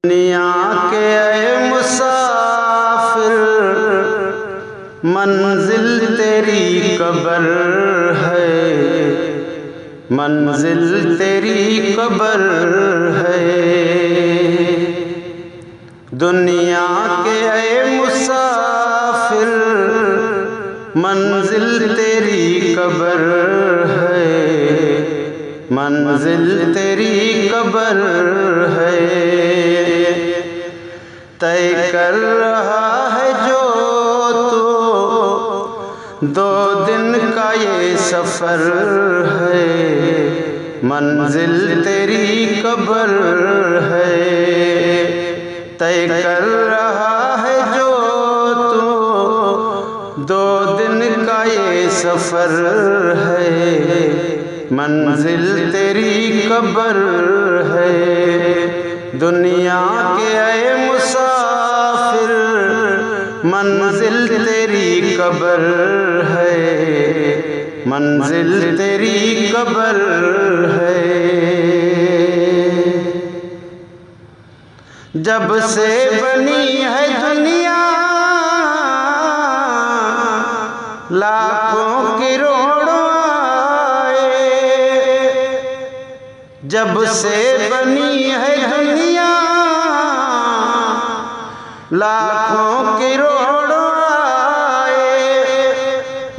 दुनिया के ऐ मुसाफिर, मंजिल तेरी कब्र है, मंजिल तेरी कब्र है। दुनिया के ऐ मुसाफिर, मंजिल तेरी कब्र है, मंजिल तेरी कब्र है। तय कर रहा है जो तू दो दिन का ये सफ़र है, मंजिल तेरी कब्र है। तय कर रहा है जो तू दो दिन का ये सफ़र है, मंजिल तेरी कब्र है। दुनिया के ऐ मुसाफिर, मंजिल तेरी कब्र है, मंजिल तेरी कब्र है। जब से बनी है दुनिया, लाखों करोड़ों आए। जब से बनी है दुनिया, लाखों करोड़ों आए।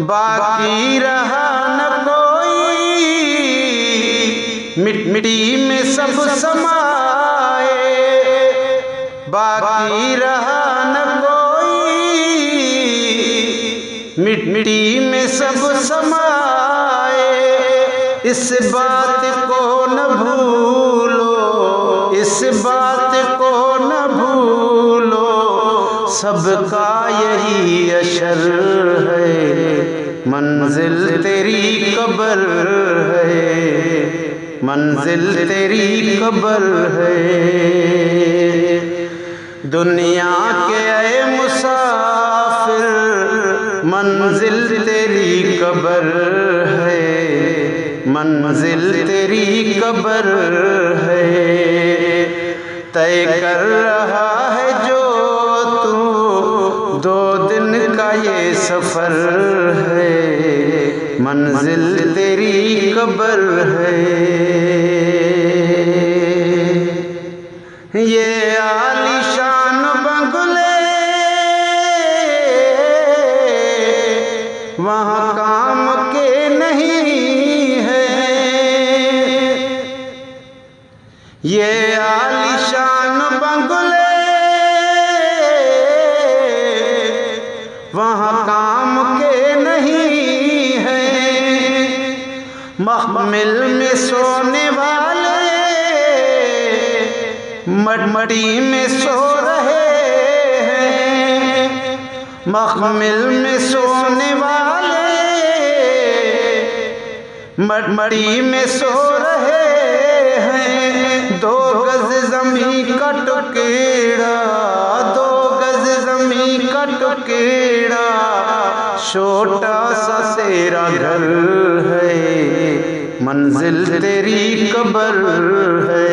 बाकी रहा न कोई, मिट्टी में सब समाए। बाकी रहा न कोई, मिट्टी में सब समाए। इस बात को न भूलो, इस बात को न भूलो, सबका यही अशर है, मंजिल तेरी कब्र है, मंजिल तेरी कब्र है। दुनिया के ऐ मुसाफिर, मंजिल तेरी कब्र है, मंजिल तेरी कब्र है। तय कर रहा है जो तू दो दिन का ये सफ़र है, मंजिल तेरी कब्र है। ये आलीशान बंगले वहाँ काम के नहीं है। ये आलीशान बंगले वहाँ काम के नहीं है। महमिल में सोने वाले मट्टी में सो रहे हैं। महमिल में सोने वाले मट्टी में सो रहे हैं। दो गज ज़मीं का टुकड़ा, दो गज ज़मीं का टुकड़ा, छोटा सा तेरा घर है, मंजिल तेरी कब्र है।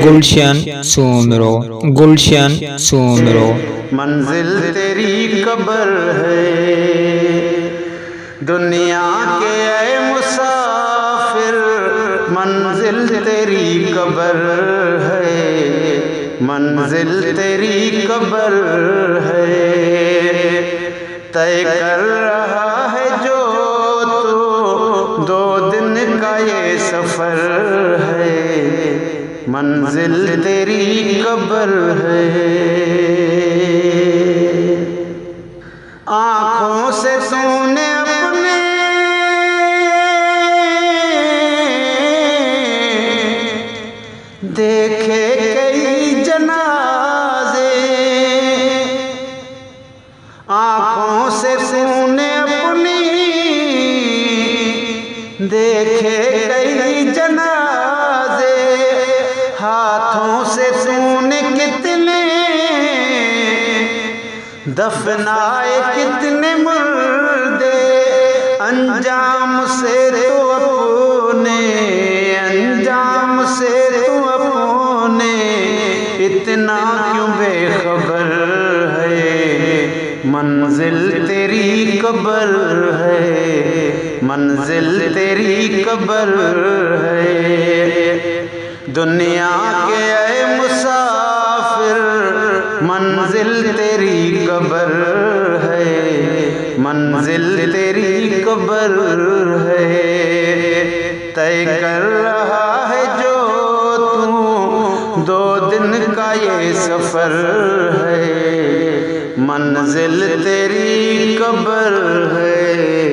गुलशन सुमरो, गुलशन सुमरो, मंजिल तेरी कब्र है। दुनिया के ऐ मुसाफिर, मंजिल तेरी कब्र है, मंजिल तेरी कब्र है। तय कर रहा है जो तू दो दिन का ये सफ़र है, मंजिल तेरी कब्र है। आँखों से तूने अपने देखे कई जनाजे, आँखों से तूने अपनी देखे कई जनाजे। हाथों से तूने कितने दफनाए कितने मुर्दे। अंजाम से तो अपने, अंजाम से तो अपने इतना इतना क्यों बेखबर है, मंजिल तेरी कब्र है, मंजिल तेरी कब्र है। दुनिया के ऐ मुसाफिर मंजिल तेरी कब्र है, मंजिल तेरी कब्र है। तय कर रहा है जो तू 2 दिन का ये सफर है, मंजिल तेरी कब्र है।